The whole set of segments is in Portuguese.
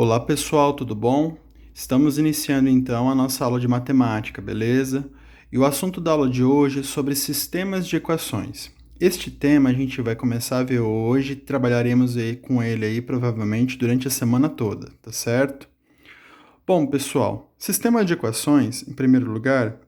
Olá pessoal, tudo bom? Estamos iniciando então a nossa aula de matemática, beleza? E o assunto da aula de hoje é sobre sistemas de equações. Este tema a gente vai começar a ver hoje, trabalharemos aí com ele aí provavelmente durante a semana toda, tá certo? Bom, pessoal, sistema de equações, em primeiro lugar,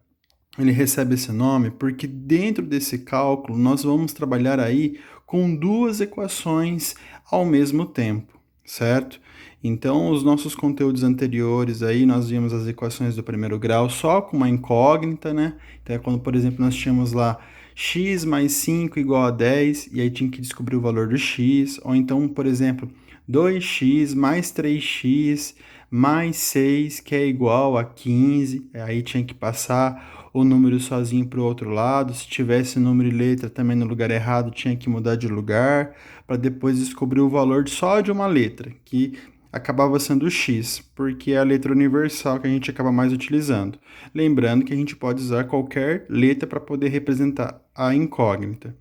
ele recebe esse nome porque dentro desse cálculo nós vamos trabalhar aí com duas equações ao mesmo tempo, certo? Então, os nossos conteúdos anteriores aí, nós vimos as equações do primeiro grau só com uma incógnita, né? Então, é quando, por exemplo, nós tínhamos lá x mais 5 igual a 10, e aí tinha que descobrir o valor do x, ou então, por exemplo, 2x mais 3x mais 6, que é igual a 15, aí tinha que passar o número sozinho para o outro lado. Se tivesse número e letra também no lugar errado, tinha que mudar de lugar para depois descobrir o valor só de uma letra, que acabava sendo o x, porque é a letra universal que a gente acaba mais utilizando. Lembrando que a gente pode usar qualquer letra para poder representar a incógnita.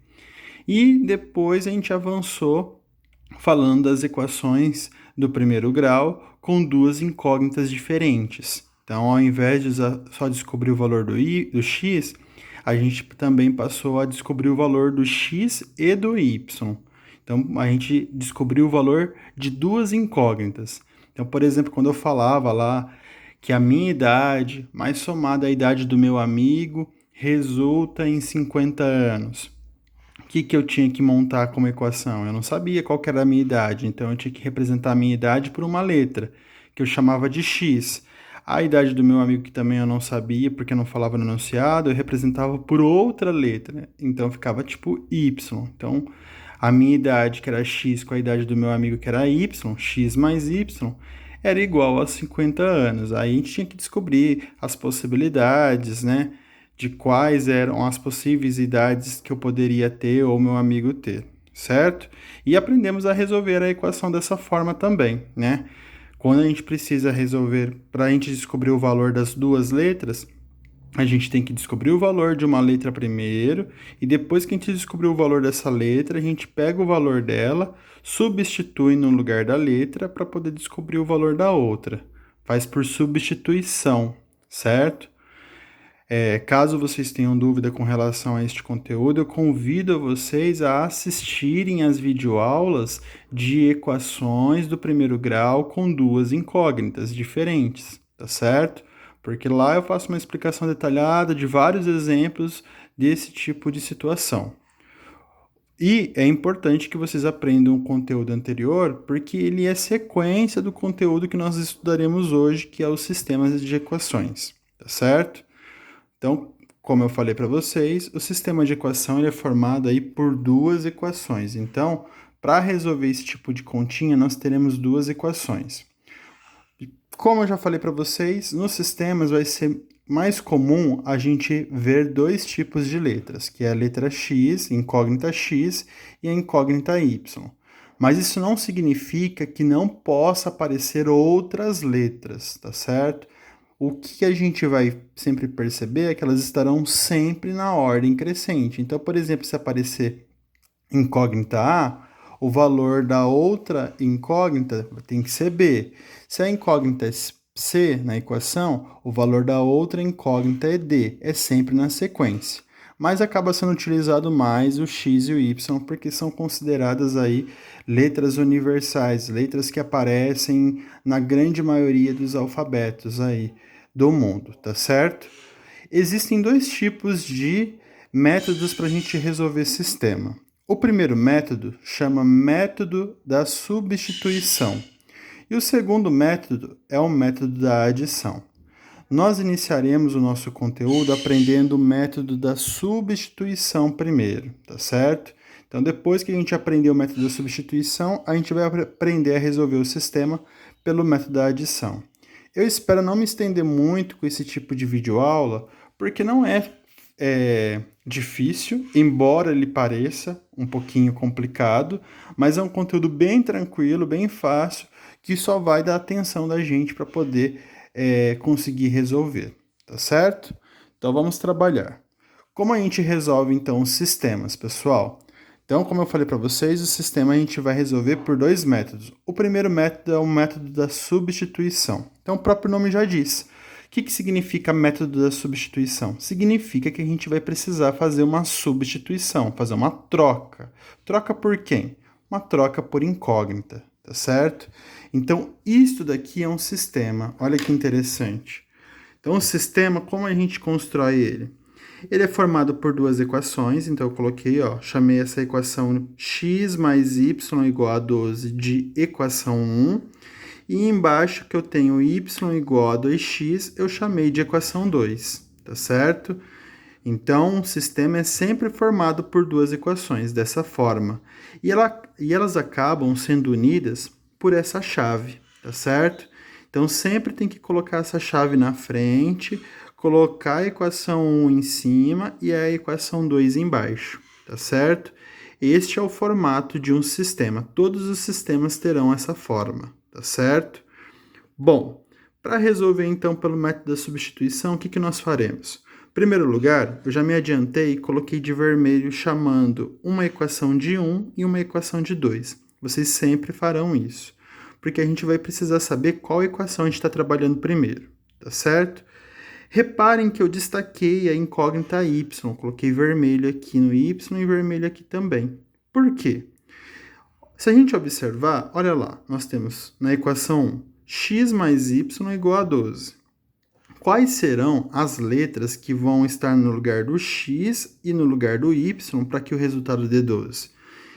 E depois a gente avançou falando das equações do primeiro grau com duas incógnitas diferentes. Então, ao invés de só descobrir o valor do x, a gente também passou a descobrir o valor do x e do y. Então, a gente descobriu o valor de duas incógnitas. Então, por exemplo, quando eu falava lá que a minha idade, mais somada à idade do meu amigo, resulta em 50 anos. O que eu tinha que montar como equação? Eu não sabia qual que era a minha idade, então eu tinha que representar a minha idade por uma letra, que eu chamava de x. A idade do meu amigo, que também eu não sabia, porque eu não falava no enunciado, eu representava por outra letra, né? Então ficava tipo y. Então, a minha idade, que era x, com a idade do meu amigo, que era y, x mais y, era igual a 50 anos. Aí a gente tinha que descobrir as possibilidades, né? De quais eram as possíveis idades que eu poderia ter ou meu amigo ter, certo? E aprendemos a resolver a equação dessa forma também, né? Quando a gente precisa resolver, para a gente descobrir o valor das duas letras, a gente tem que descobrir o valor de uma letra primeiro, e depois que a gente descobriu o valor dessa letra, a gente pega o valor dela, substitui no lugar da letra para poder descobrir o valor da outra. Faz por substituição, certo? Caso vocês tenham dúvida com relação a este conteúdo, eu convido a vocês a assistirem às videoaulas de equações do primeiro grau com duas incógnitas diferentes, tá certo? Porque lá eu faço uma explicação detalhada de vários exemplos desse tipo de situação. E é importante que vocês aprendam o conteúdo anterior, porque ele é sequência do conteúdo que nós estudaremos hoje, que é os sistemas de equações, tá certo? Então, como eu falei para vocês, o sistema de equação ele é formado aí por duas equações. Então, para resolver esse tipo de continha, nós teremos duas equações. Como eu já falei para vocês, nos sistemas vai ser mais comum a gente ver dois tipos de letras, que é a letra x, incógnita x, e a incógnita y. Mas isso não significa que não possa aparecer outras letras, tá certo? O que a gente vai sempre perceber é que elas estarão sempre na ordem crescente. Então, por exemplo, se aparecer incógnita A, o valor da outra incógnita tem que ser B. Se a incógnita é C na equação, o valor da outra incógnita é D. É sempre na sequência. Mas acaba sendo utilizado mais o x e o y, porque são consideradas aí letras universais, letras que aparecem na grande maioria dos alfabetos aí do mundo, tá certo? Existem dois tipos de métodos para a gente resolver sistema. O primeiro método chama método da substituição. E o segundo método é o método da adição. Nós iniciaremos o nosso conteúdo aprendendo o método da substituição primeiro, tá certo? Então, depois que a gente aprender o método da substituição, a gente vai aprender a resolver o sistema pelo método da adição. Eu espero não me estender muito com esse tipo de videoaula, porque não é difícil, embora ele pareça um pouquinho complicado, mas é um conteúdo bem tranquilo, bem fácil, que só vai dar atenção da gente para poder conseguir resolver, tá certo? Então vamos trabalhar. Como a gente resolve então os sistemas, pessoal? Então, como eu falei para vocês, o sistema a gente vai resolver por dois métodos. O primeiro método é o método da substituição. Então, o próprio nome já diz. O que significa método da substituição? Significa que a gente vai precisar fazer uma substituição, fazer uma troca. Troca por quem? Uma troca por incógnita, tá certo? Então, isto daqui é um sistema. Olha que interessante. Então, o sistema, como a gente constrói ele? Ele é formado por duas equações, então eu coloquei, chamei essa equação x mais y igual a 12 de equação 1, e embaixo que eu tenho y igual a 2x, eu chamei de equação 2, tá certo? Então, o sistema é sempre formado por duas equações, dessa forma. E elas acabam sendo unidas por essa chave, tá certo? Então, sempre tem que colocar essa chave na frente, colocar a equação 1 em cima e a equação 2 embaixo, tá certo? Este é o formato de um sistema. Todos os sistemas terão essa forma, tá certo? Bom, para resolver então pelo método da substituição, o que nós faremos? Em primeiro lugar, eu já me adiantei e coloquei de vermelho chamando uma equação de 1 e uma equação de 2. Vocês sempre farão isso, porque a gente vai precisar saber qual equação a gente está trabalhando primeiro, tá certo? Reparem que eu destaquei a incógnita y, coloquei vermelho aqui no y e vermelho aqui também. Por quê? Se a gente observar, olha lá, nós temos na equação 1, x mais y igual a 12. Quais serão as letras que vão estar no lugar do x e no lugar do y para que o resultado dê 12?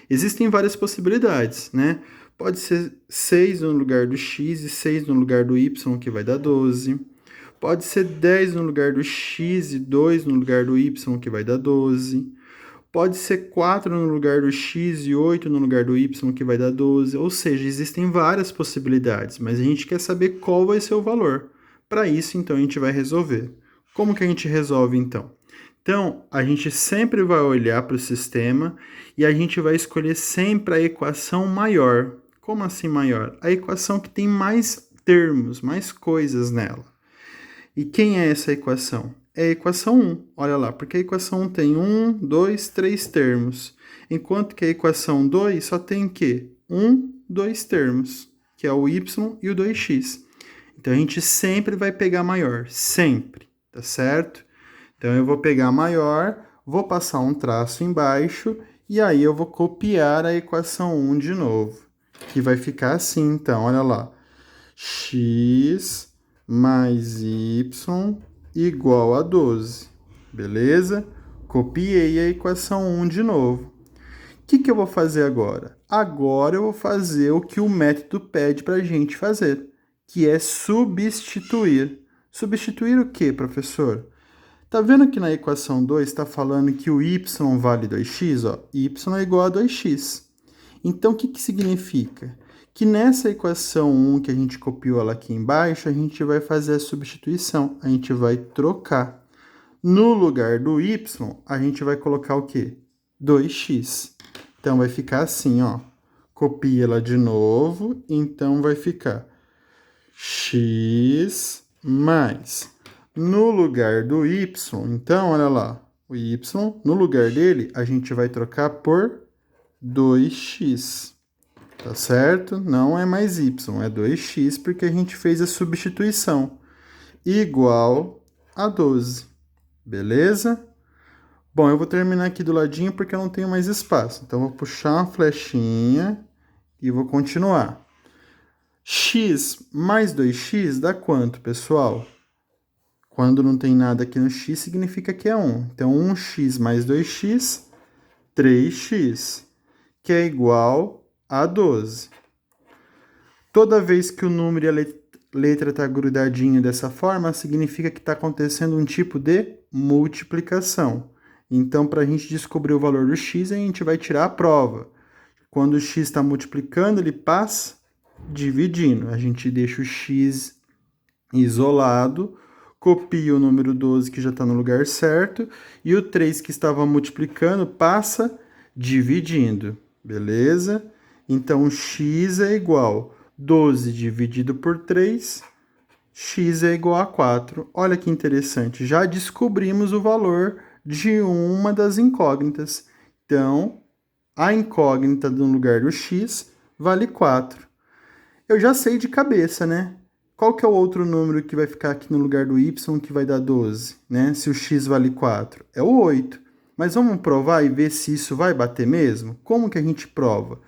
Existem várias possibilidades, né? Pode ser 6 no lugar do x e 6 no lugar do y, que vai dar 12. Pode ser 10 no lugar do x e 2 no lugar do y, que vai dar 12. Pode ser 4 no lugar do x e 8 no lugar do y, que vai dar 12. Ou seja, existem várias possibilidades, mas a gente quer saber qual vai ser o valor. Para isso, então, a gente vai resolver. Como que a gente resolve, então? Então, a gente sempre vai olhar para o sistema e a gente vai escolher sempre a equação maior. Como assim maior? A equação que tem mais termos, mais coisas nela. E quem é essa equação? É a equação 1, olha lá, porque a equação 1 tem 1, 2, 3 termos, enquanto que a equação 2 só tem o quê? 1, 2 termos, que é o y e o 2x. Então, a gente sempre vai pegar maior, sempre, tá certo? Então, eu vou pegar maior, vou passar um traço embaixo, e aí eu vou copiar a equação 1 de novo, que vai ficar assim, então, olha lá, x mais y igual a 12, beleza? Copiei a equação 1 de novo. O que eu vou fazer agora? Agora eu vou fazer o que o método pede para a gente fazer, que é substituir. Substituir o que, professor? Tá vendo que na equação 2 está falando que o y vale 2x? Ó, y é igual a 2x. Então, o que significa? Que nessa equação 1 que a gente copiou ela aqui embaixo, a gente vai fazer a substituição. A gente vai trocar. No lugar do y, a gente vai colocar o quê? 2x. Então, vai ficar assim, ó. Copia ela de novo, então vai ficar x mais... No lugar do y, então, olha lá, o y, no lugar dele, a gente vai trocar por 2x. Tá certo? Não é mais y, é 2x, porque a gente fez a substituição. Igual a 12. Beleza? Bom, eu vou terminar aqui do ladinho porque eu não tenho mais espaço. Então, eu vou puxar uma flechinha e vou continuar. X mais 2x dá quanto, pessoal? Quando não tem nada aqui no x, significa que é 1. Então, 1x mais 2x, 3x, que é igual a 12. Toda vez que o número e a letra está grudadinho dessa forma, significa que está acontecendo um tipo de multiplicação. Então, para a gente descobrir o valor do x, a gente vai tirar a prova. Quando o x está multiplicando, ele passa dividindo. A gente deixa o x isolado, copia o número 12 que já está no lugar certo, e o 3 que estava multiplicando passa dividindo, beleza? Então, x é igual a 12 dividido por 3, x é igual a 4. Olha que interessante, já descobrimos o valor de uma das incógnitas. Então, a incógnita no lugar do x vale 4. Eu já sei de cabeça, né? Qual que é o outro número que vai ficar aqui no lugar do y que vai dar 12, né? Se o x vale 4. É o 8. Mas vamos provar e ver se isso vai bater mesmo? Como que a gente prova?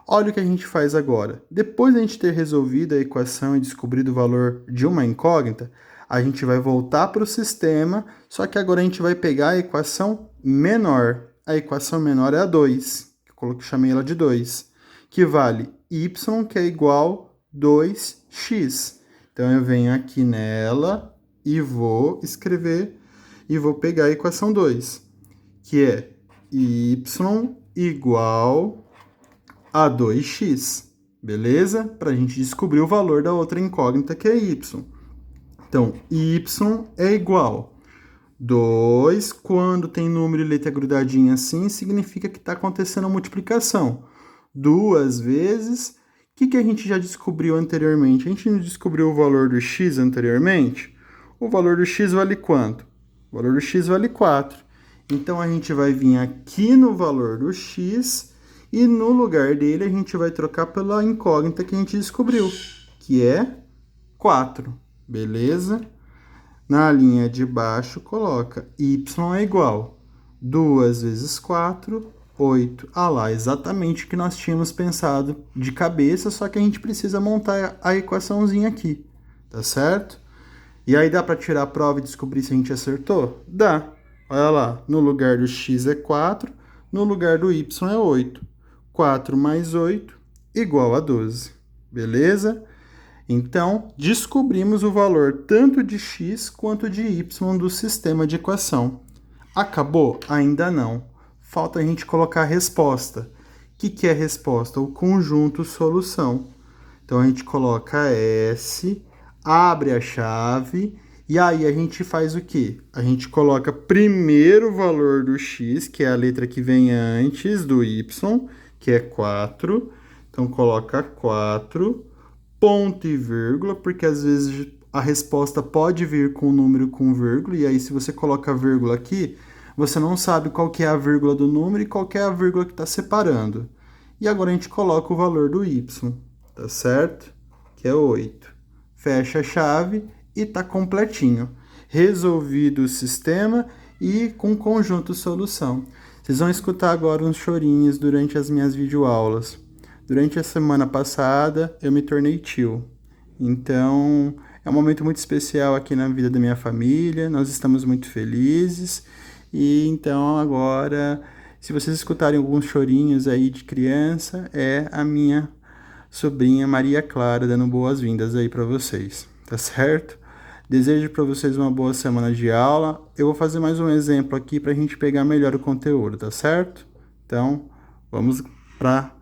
Olha o que a gente faz agora. Depois de a gente ter resolvido a equação e descobrido o valor de uma incógnita, a gente vai voltar para o sistema, só que agora a gente vai pegar a equação menor. A equação menor é a 2, eu chamei ela de 2, que vale y, que é igual 2x. Então, eu venho aqui nela e vou escrever e vou pegar a equação 2, que é y igual a 2x, beleza? Para a gente descobrir o valor da outra incógnita, que é y. Então, y é igual 2, quando tem número e letra grudadinha assim, significa que está acontecendo a multiplicação. 2 vezes, o que a gente já descobriu anteriormente? A gente não descobriu o valor do x anteriormente? O valor do x vale quanto? O valor do x vale 4. Então, a gente vai vir aqui no valor do x e no lugar dele a gente vai trocar pela incógnita que a gente descobriu, que é 4, beleza? Na linha de baixo, coloca y é igual 2 vezes 4, 8. Ah lá, exatamente o que nós tínhamos pensado de cabeça, só que a gente precisa montar a equaçãozinha aqui, tá certo? E aí dá para tirar a prova e descobrir se a gente acertou? Dá. Olha lá, no lugar do x é 4, no lugar do y é 8. 4 mais 8 igual a 12, beleza? Então, descobrimos o valor tanto de x quanto de y do sistema de equação. Acabou? Ainda não. Falta a gente colocar a resposta. O que é a resposta? O conjunto solução. Então, a gente coloca S, abre a chave, e aí a gente faz o quê? A gente coloca primeiro o valor do x, que é a letra que vem antes do y, que é 4. Então, coloca 4, ponto e vírgula, porque às vezes a resposta pode vir com um número com vírgula, e aí se você coloca a vírgula aqui, você não sabe qual que é a vírgula do número e qual que é a vírgula que está separando. E agora a gente coloca o valor do y, tá certo? Que é 8. Fecha a chave e está completinho. Resolvido o sistema e com conjunto solução. Vocês vão escutar agora uns chorinhos durante as minhas videoaulas. Durante a semana passada, eu me tornei tio. Então, é um momento muito especial aqui na vida da minha família. Nós estamos muito felizes. E então, agora, se vocês escutarem alguns chorinhos aí de criança, é a minha sobrinha Maria Clara dando boas-vindas aí para vocês, tá certo? Desejo para vocês uma boa semana de aula. Eu vou fazer mais um exemplo aqui para a gente pegar melhor o conteúdo, tá certo? Então, vamos para...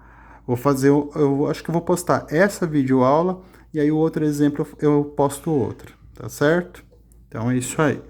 eu acho que eu vou postar essa videoaula e aí o outro exemplo eu posto outro, tá certo? Então é isso aí.